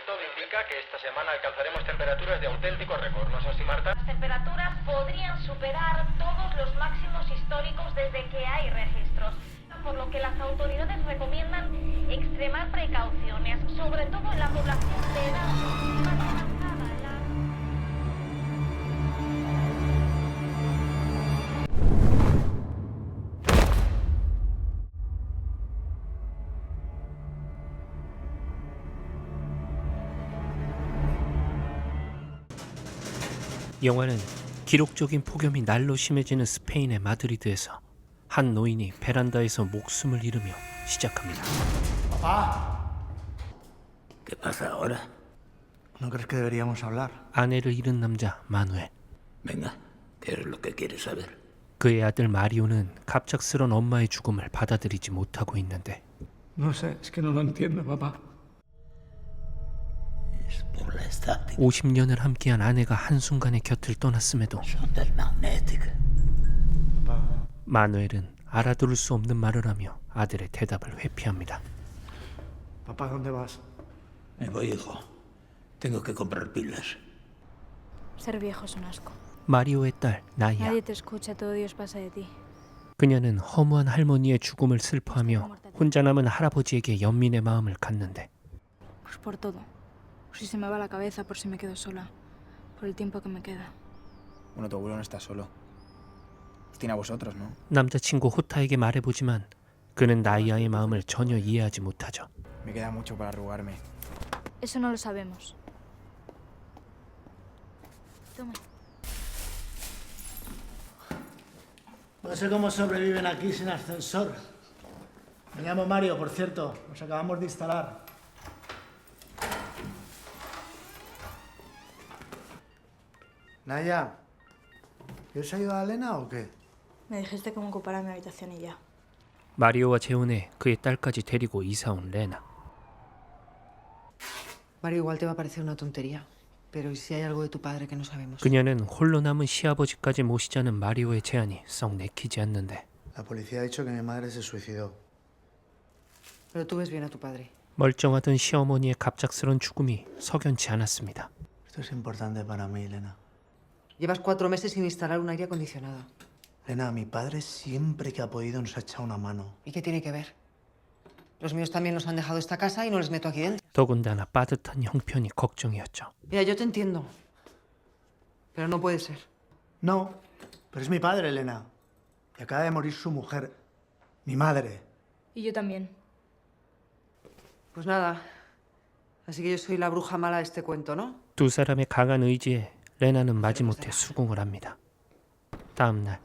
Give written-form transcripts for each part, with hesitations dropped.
todo indica que esta semana alcanzaremos temperaturas de auténtico récord, ¿no es así, Marta? Las temperaturas podrían superar todos los máximos históricos desde que hay registros, por lo que las autoridades recomiendan extremar precauciones, sobre todo en la población de edad más avanzada. 영화는 기록적인 폭염이 날로 심해지는 스페인의 마드리드에서 한 노인이 베란다에서 목숨을 잃으며 시작합니다. Papá. ¿Qué pasa ahora? ¿No crees que deberíamos hablar? 아내를 잃은 남자 마누엘. Venga, ¿qué es lo que quieres saber? 그의 아들 마리오는 갑작스런 엄마의 죽음을 받아들이지 못하고 있는데 No sé, es que no lo entiendo, papá. Es por la estática. 50년을 함께한 아내가 한순간에 곁을 떠났음에도 Son del magnético. 마누엘은 알아들을 수 없는 말을 하며 아들의 대답을 회피합니다. Papá, ¿dónde vas? Me voy, hijo. Tengo que comprar pilas. Ser viejo es un asco. 마리오의 딸 나이아. Nadie te escucha, todo Dios pasa de ti. 그녀는 허무한 할머니의 죽음을 슬퍼하며 혼자 남은 할아버지에게 연민의 마음을 갖는데 Pues por todo. Por si se me va la cabeza, por si me quedo sola. Por el tiempo que me queda. Bueno, tu abuelo no está solo. Os tiene a vosotros, ¿no? 남자친구 호타에게 말해보지만 그는 나이아의 마음을 전혀 이해하지 못하죠. Me queda mucho para arrugarme. Eso no lo sabemos. Toma. No sé cómo sobreviven aquí sin ascensor. Me llamo Mario, por cierto. Nos acabamos de instalar. Naya, ¿quieres ayudar a Elena o qué? Me dijiste cómo ocupara mi habitación y ya. 마리오와 재혼해 그의 딸까지 데리고 이사온 레나. Mario, igual te va a parecer una tontería, pero ¿y si hay algo de tu padre que no sabemos? 그녀는 홀로 남은 시아버지까지 모시자는 마리오의 제안이 썩 내키지 않는데 La policía ha dicho que mi madre se suicidó. Pero tú ves bien a tu padre. 멀쩡하던 시어머니의 갑작스런 죽음이 석연치 않았습니다. Esto es importante para mí, Elena. Llevas 4 meses sin instalar un aire acondicionado. Elena, mi padre siempre que ha podido nos ha echado una mano. ¿Y qué tiene que ver? Los míos también nos han dejado esta casa y no les meto aquí dentro. 더군다나 빠듯한 형편이 걱정이었죠. Mira, yo te entiendo. Pero no puede ser. No, pero es mi padre, Elena. Y acaba de morir su mujer, mi madre. Y yo también. Pues nada. Así que yo soy la bruja mala de este cuento, ¿no? 두 사람의 강한 의지에 레나는 마지못해 수긍을 합니다. 다음 날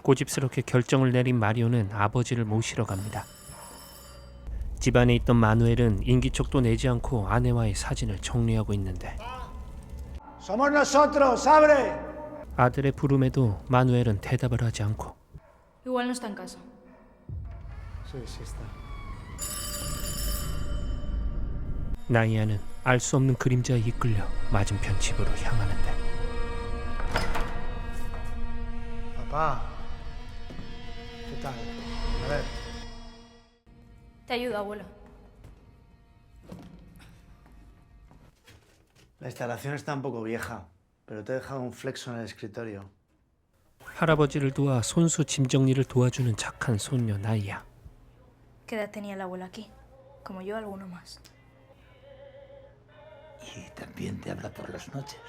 고집스럽게 결정을 내린 마리오는 아버지를 모시러 갑니다. 집안에 있던 마누엘은 인기척도 내지 않고 아내와의 사진을 정리하고 있는데 Somos nosotros, abre. 아들의 부름에도 마누엘은 대답을 하지 않고 Igual no está en casa. Sí, sí está. 나이아는 알 수 없는 그림자에 이끌려 맞은편 집으로 향하는데 Papá, ¿qué tal? A ver. Te ayudo, abuelo. La instalación está un poco vieja, pero te he dejado un flexo en el escritorio. 할아버지를 도와 손수 짐 정리를 도와주는 착한 손녀 나이아. ¿Qué edad tenía el abuelo aquí? Como yo, alguno más. Y también te habla por las noches.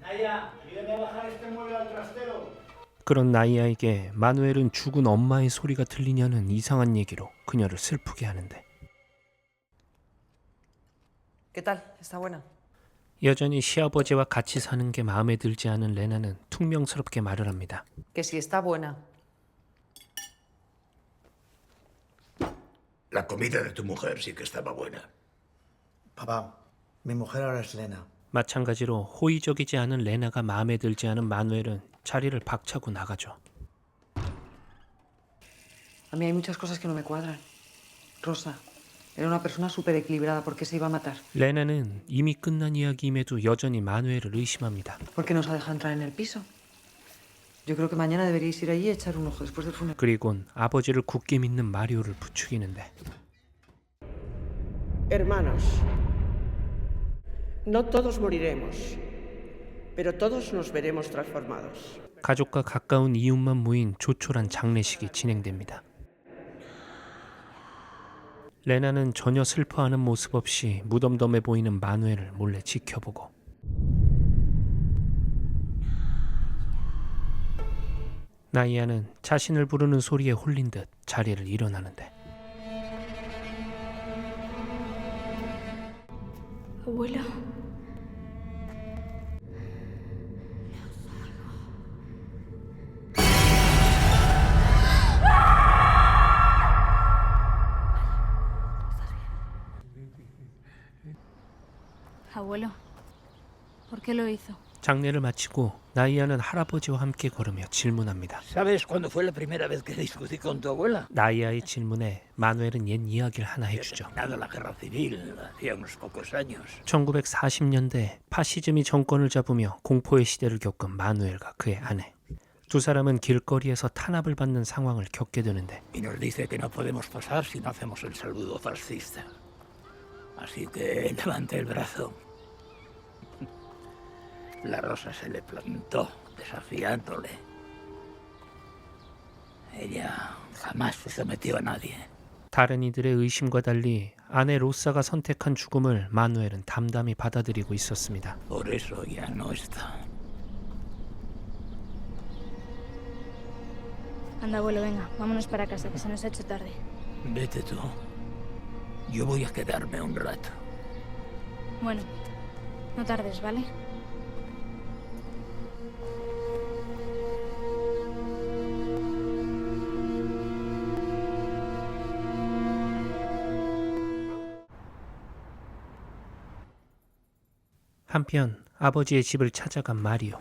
Naya, ayúdame a bajar este mueble al trastero. 그런 나이아에게 마누엘은 죽은 엄마의 소리가 들리냐는 이상한 얘기로 그녀를 슬프게 하는데 ¿Qué tal? ¿Está buena? 여전히 시아버지와 같이 사는 게 마음에 들지 않은 레나는 퉁명스럽게 말을 합니다. Que si está buena. La comida de tu mujer sí que estaba buena. Papá, mi mujer ahora es Lena. 마찬가지로 호의적이지 않은 레나가 마음에 들지 않은 마누엘은 자리를 박차고 나가죠. A mí hay muchas cosas que no me cuadran. Rosa, era una persona súper equilibrada. ¿Por qué se iba a matar? 레나는 이미 끝난 이야기임에도 여전히 마누엘을 의심합니다. ¿Por qué nos ha dejado entrar en el piso? Yo creo que mañana deberíais ir allí y echar un ojo después del funeral. 그리곤 아버지를 굳게 믿는 마리오를 부추기는데 Hermanos, No todos moriremos, pero todos nos veremos transformados. 가족과 가까운 이웃만 모인 조촐한 장례식이 진행됩니다. 레나는 전혀 슬퍼하는 모습 없이 무덤덤해 보이는 마누엘을 몰래 지켜보고 나이아는 자신을 부르는 소리에 홀린 듯 자리를 일어나는데 Abuelo. Abuelo, ¿por qué lo hizo? 장례를 마치고 나이아는 할아버지와 함께 걸으며 질문합니다. ¿Sabes cuándo fue la primera vez que discutí con tu abuela? 나이아의 질문에 마누엘은 옛 이야기를 하나 해주죠. Terminada la guerra civil, hacía unos pocos años. 1940년대 파시즘이 정권을 잡으며 공포의 시대를 겪은 마누엘과 그의 아내. 두 사람은 길거리에서 탄압을 받는 상황을 겪게 되는데 Y nos dice que no podemos pasar si no hacemos el saludo fascista. Así que levanté el brazo. La rosa se le plantó, desafiándole. Ella jamás se sometió a nadie. 다른 이들의 의심과 달리 아내 로사가 선택한 죽음을 마누엘은 담담히 받아들이고 있었습니다. Por eso ya no está. Anda, abuelo, venga, vámonos para casa, que se nos ha hecho tarde. Vete tú. Yo voy a quedarme un rato. Bueno, no tardes, ¿vale? 한편 아버지의 집을 찾아간 마리오.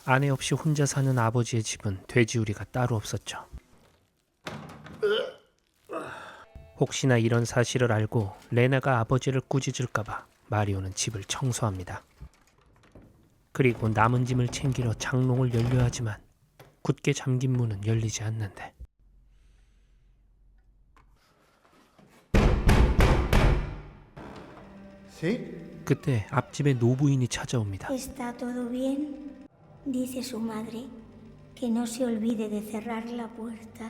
아내 없이 혼자 사는 아버지의 집은 돼지우리가 따로 없었죠. 혹시나 이런 사실을 알고 레나가 아버지를 꾸짖을까봐 마리오는 집을 청소합니다. 그리고 남은 짐을 챙기러 장롱을 열려 하지만 굳게 잠긴 문은 열리지 않는데 그때 앞집에 노부인이 찾아옵니다. ¿Está todo bien? Dice su madre que no se olvide de cerrar la puerta.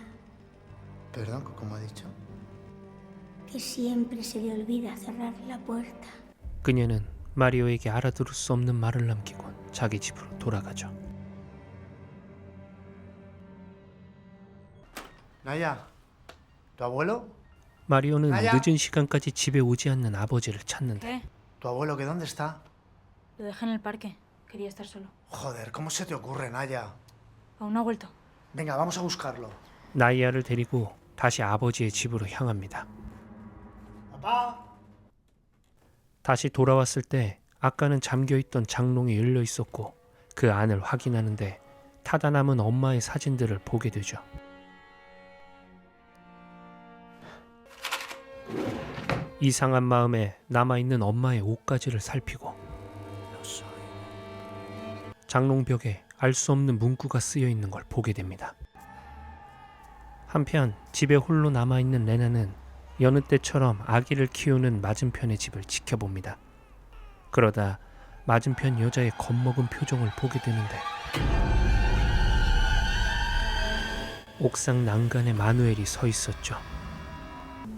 Perdón, ¿cómo ha dicho? Que siempre se le olvida cerrar la puerta. 그녀는 마리오에게 알아들을 수 없는 말을 남기고 자기 집으로 돌아가죠. Naya, ¿tu abuelo? 마리오는 나야. 늦은 시간까지 집에 오지 않는 아버지를 찾는데 ¿Qué? ¿Tu abuelo que dónde está? Lo dejé en el parque. Quería estar solo. Joder, ¿cómo se te ocurre, Naya? Aún no ha vuelto. Venga, vamos a buscarlo. 나이아를 데리고 다시 아버지의 집으로 향합니다. Papá. 다시 돌아왔을 때 아까는 잠겨있던 장롱이 열려 있었고 그 안을 확인하는데 타다 남은 엄마의 사진들을 보게 되죠. 이상한 마음에 남아있는 엄마의 옷가지를 살피고 장롱벽에 알 수 없는 문구가 쓰여 있는 걸 보게 됩니다. 한편 집에 홀로 남아있는 레나는 여느 때처럼 아기를 키우는 맞은편의 집을 지켜봅니다. 그러다 맞은편 여자의 겁먹은 표정을 보게 되는데 옥상 난간에 마누엘이 서 있었죠.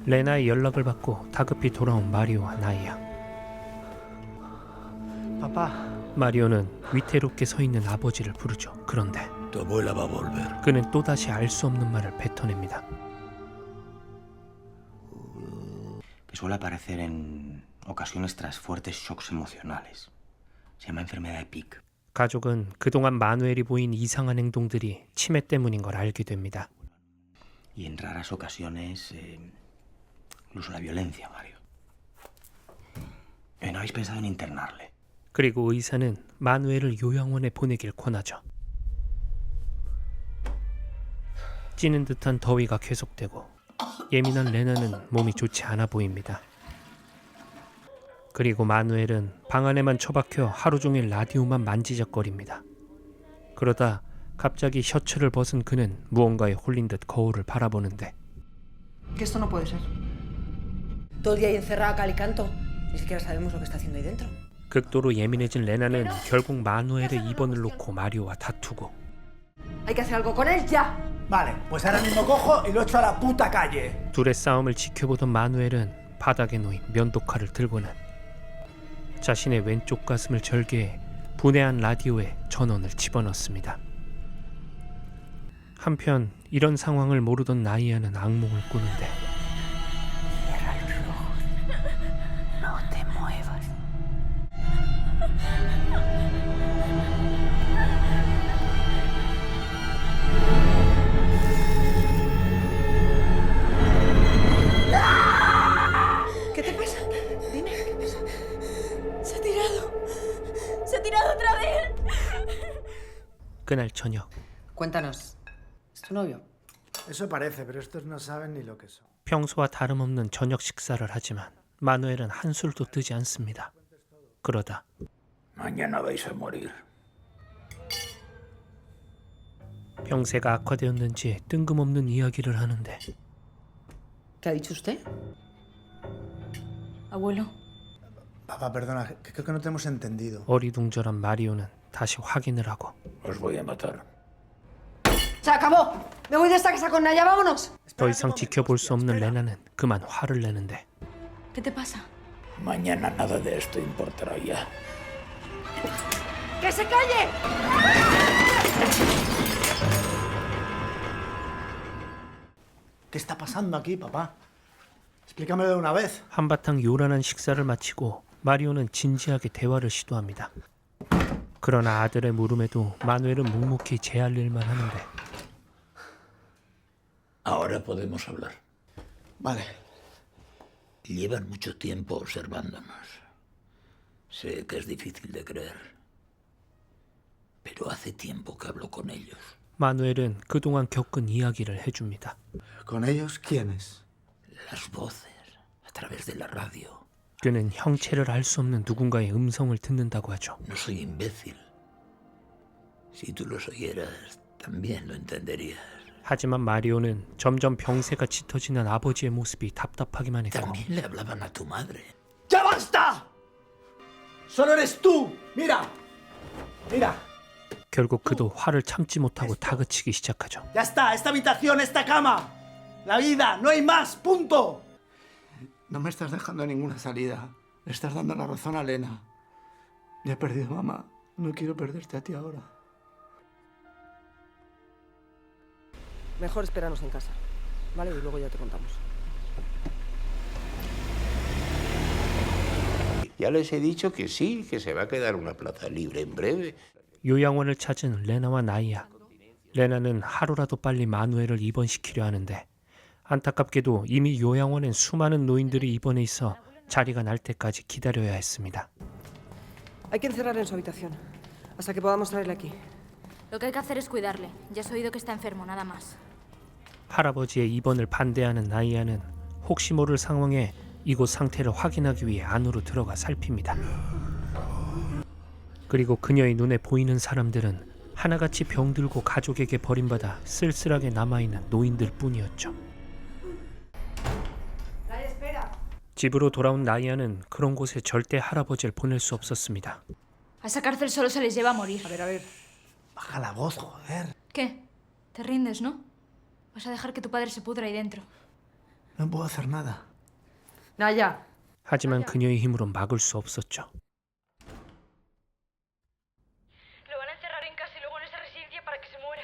레나의 연락을 받고 다급히 돌아온 마리오와 나이아. Papá. 마리오는 위태롭게 서 있는 아버지를 부르죠. 그런데 Tu abuela va a volver. 그는 또다시 알 수 없는 말을 뱉어냅니다. Que suele aparecer en ocasiones tras fuertes shocks emocionales. Se llama enfermedad de Pic. 가족은 그동안 마누엘이 보인 이상한 행동들이 치매 때문인 걸 알게 됩니다. Y en raras ocasiones, incluso la violencia, Mario. ¿No habéis pensado en internarle? 그리고 의사는 마누엘을 요양원에 보내길 권하죠. 찌는 듯한 더위가 계속되고 예민한 레나는 몸이 좋지 않아 보입니다. 그리고 마누엘은 방 안에만 처박혀 하루 종일 라디오만 만지작거립니다. 그러다 갑자기 셔츠를 벗은 그는 무언가에 홀린 듯 거울을 바라보는데 Que esto no puede ser. Todo el día ahí encerrada, cal y canto. Ni siquiera sabemos lo que está haciendo ahí dentro. 극도로 예민해진 레나는 결국 마누엘의 입원을 놓고 마리오와 다투고 Hay que hacer algo con él ya. Vale, pues ahora mismo cojo y lo echo a la puta calle. 둘의 싸움을 지켜보던 마누엘은 바닥에 놓인 면도칼을 들고는 자신의 왼쪽 가슴을 절개해 분해한 라디오에 전원을 집어넣습니다. 한편 이런 상황을 모르던 나이아는 악몽을 꾸는데 ¿Qué te pasa? Dime, ¿qué pasa? Se ha tirado. Se ha tirado otra vez. 그날 저녁 Cuéntanos. ¿Es tu novio? Eso parece, pero estos no saben ni lo que son. 평소와 다름없는 저녁 식사를 하지만 마누엘은 한술도 뜨지 않습니다. 그러다 Mañana vais a morir. 병세가 악화되었는지 뜬금없는 이야기를 하는데 ¿Qué ha dicho usted? Abuelo, Papá, perdona, que creo que no te hemos entendido. 어리둥절한 마리오는 다시 확인을 하고 Os voy a matar. ¡Se acabó! ¡Me voy de esta casa con Naya! ¡Vámonos! 더 이상 지켜볼 수 없는 레나는 그만 화를 내는데 ¿qué te pasa? Mañana nada de esto importará ya. ¡Que se calle! ¿Qué está pasando aquí, papá? Explícamelo de una vez. 한바탕 요란한 식사를 마치고 마리오는 진지하게 대화를 시도합니다. 그러나 아들의 물음에도 마누엘은 묵묵히 제할 일만 하는데 Ahora podemos hablar. Vale. Llevan mucho tiempo observándonos. Sé que es difícil de creer. Pero hace tiempo que hablo con ellos. 마누엘은 그동안 겪은 이야기를 해줍니다. ¿Con ellos quiénes? Las voces a través de la radio. 그는 형체를 알 수 없는 누군가의 음성을 듣는다고 하죠. No soy imbécil. Si tú los oyeras, también lo entenderías. 하지만 마리오는 점점 병세가 짙어지는 아버지의 모습이 답답하기만 했고 También le hablaban a tu madre. ¡Ya basta! ¡Solo eres tú! ¡Mira! ¡Mira! 결국 그도 화를 참지 못하고 다그치기 시작하죠. ¡Ya está! ¡Esta habitación, esta cama! ¡La vida! ¡No hay más! ¡Punto! No me estás dejando ninguna salida. Le estás dando la razón a Lena. Ya he perdido a mamá. No quiero perderte a ti ahora. Mejor espéranos en casa, ¿vale? Y luego ya te contamos. Ya les he dicho que sí, que se va a quedar una plaza libre en breve. 요양원을 찾은 레나와 나이아. 레나는 하루라도 빨리 마누엘을 입원시키려 하는데 안타깝게도 이미 요양원엔 수많은 노인들이 입원해 있어 자리가 날 때까지 기다려야 했습니다. Hay que encerrarle en su habitación hasta que podamos traerle aquí. Lo que hay que hacer es cuidarle. Ya has oído que está enfermo, nada más. 할아버지의 입원을 반대하는 나이아는 혹시 모를 상황에 이곳 상태를 확인하기 위해 안으로 들어가 살핍니다. 그리고 그녀의 눈에 보이는 사람들은 하나같이 병들고 가족에게 버림받아 쓸쓸하게 남아있는 노인들 뿐이었죠. 집으로 돌아온 나이아는 그런 곳에 절대 할아버지를 보낼 수 없었습니다. A esa cárcel solo se les lleva a morir. A ver. Baja la voz, joder. ¿Qué? ¿Te rindes, no? ¿Vas a dejar que tu padre se pudra ahí dentro? No puedo hacer nada. Naya. 하지만 그녀의 힘으로 막을 수 없었죠. Lo van a encerrar en casa y luego en esa residencia para que se muera.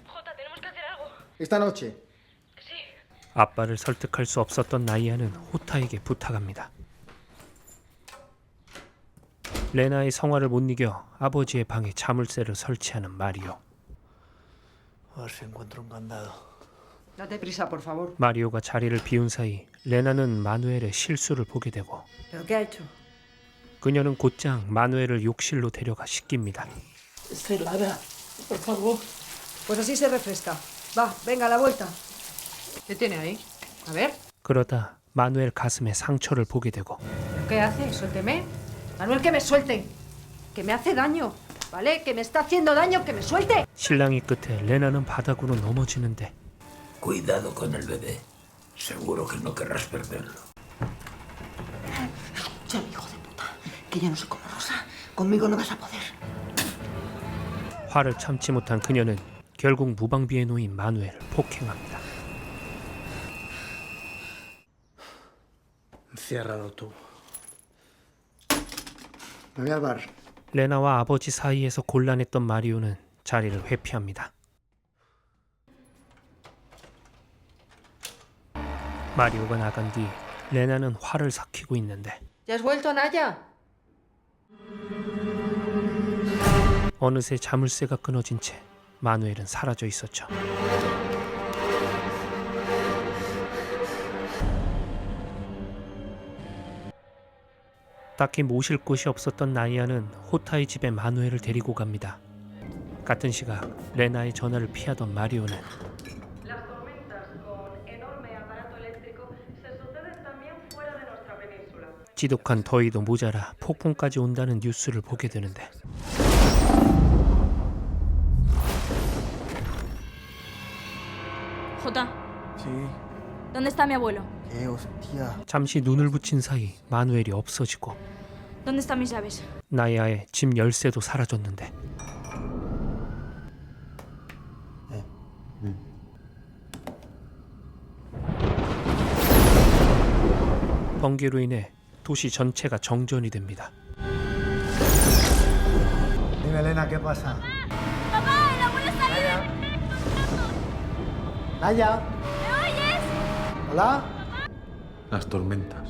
Jota, tenemos que hacer algo. Esta noche. Sí. 아빠를 설득할 수 없었던 나이아는 호타에게 부탁합니다. 레나의 성화를 못 이겨 아버지의 방에 자물쇠를 설치하는 마리오. A ver si encuentro un candado. Date prisa, por favor. 마리오가 자리를 비운 사이 레나는 마누엘의 실수를 보게 되고 ¿Pero qué ha hecho? 그녀는 곧장 마누엘을 욕실로 데려가 씻깁니다. Está helada, por favor. Pues así se refresca. Va, venga, a la vuelta. ¿Qué tiene ahí? A ver. 그러다 마누엘 가슴에 상처를 보게 되고 ¿Qué hace? Suélteme. Manuel, que me suelte. Que me hace daño, ¿vale? Que me está haciendo daño, que me suelte. 신랑이 끝에 레나는 바닥으로 넘어지는데 Cuidado con el bebé. Seguro que no querrás perderlo. Que yo no soy como Rosa. Conmigo no vas a poder. 화를 참지 못한 그녀는 결국 무방비에 놓인 마누엘을 폭행합니다. Ciérralo tú. Me voy al bar. 레나와 아버지 사이에서 곤란했던 마리오는 자리를 회피합니다. 마리오가 나간 뒤 레나는 화를 삭히고 있는데 ¿Ya has vuelto, Naya? 어느새 자물쇠가 끊어진 채 마누엘은 사라져 있었죠. 딱히 모실 곳이 없었던 나이아는 호타의 집에 마누엘을 데리고 갑니다. 같은 시각 레나의 전화를 피하던 마리오는 지독한 더위도 모자라 폭풍까지 온다는 뉴스를 보게 되는데 Jota, Sí. ¿dónde está mi abuelo? ¿Qué hostia? 잠시 눈을 붙인 사이 마누엘이 없어지고 ¿Dónde están mis llaves? 나이아의 집 열쇠도 사라졌는데 번개로 인해 도시 전체가 정전이 됩니다. Dime, Elena, ¿qué pasa? ¡Papá, el abuelo está ahí! Naya. ¿Me oyes? ¿Hola? Las tormentas.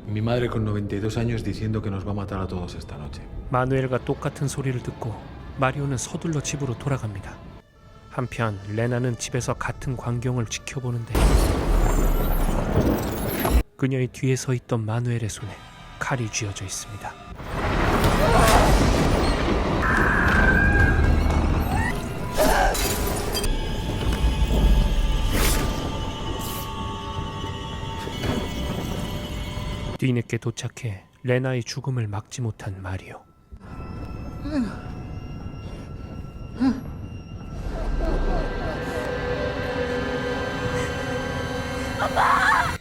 Mi madre con 92 años diciendo que nos va a matar a todos esta noche. 마누엘과 똑같은 소리를 듣고 마리오는 서둘러 집으로 돌아갑니다. 한편 레나는 집에서 같은 광경을 지켜보는데 그녀의 뒤에 서 있던 마누엘의 손에 칼이 쥐어져 있습니다. 뒤늦게 도착해 레나의 죽음을 막지 못한 마리오.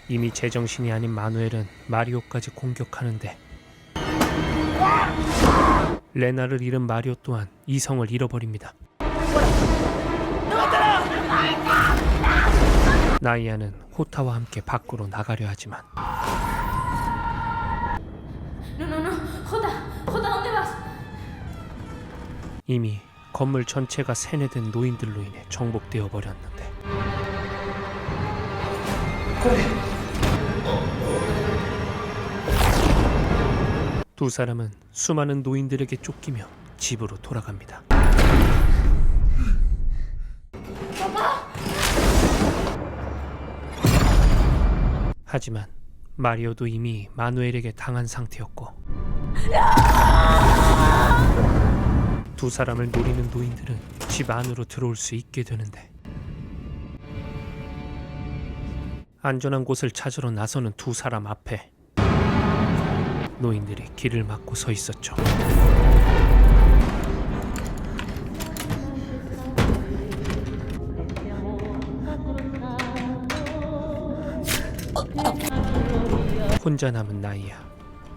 이미 제정신이 아닌 마누엘은 마리오까지 공격하는데 레나를 잃은 마리오 또한 이성을 잃어버립니다. 나이아는 호타와 함께 밖으로 나가려 하지만 No, no, no. Jota, Jota, ¿dónde vas? 이미 건물 전체가 세뇌된 노인들로 인해 정복되어 버렸는데 두 사람은 수많은 노인들에게 쫓기며 집으로 돌아갑니다. 하지만 마리오도 이미 마누엘에게 당한 상태였고 두 사람을 노리는 노인들은 집 안으로 들어올 수 있게 되는데 안전한 곳을 찾으러 나서는 두 사람 앞에 노인들이 길을 막고 서 있었죠. 혼자 남은 나이아.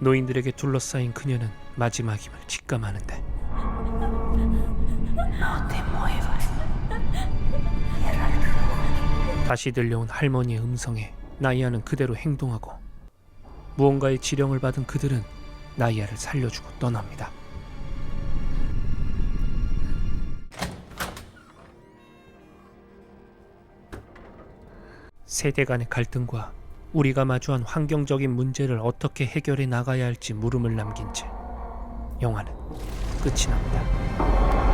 노인들에게 둘러싸인 그녀는 마지막임을 직감하는데 다시 들려온 할머니의 음성에 나이아는 그대로 행동하고 무언가의 지령을 받은 그들은 나이아를 살려주고 떠납니다. 세대 간의 갈등과 우리가 마주한 환경적인 문제를 어떻게 해결해 나가야 할지 물음을 남긴 채 영화는 끝이 납니다.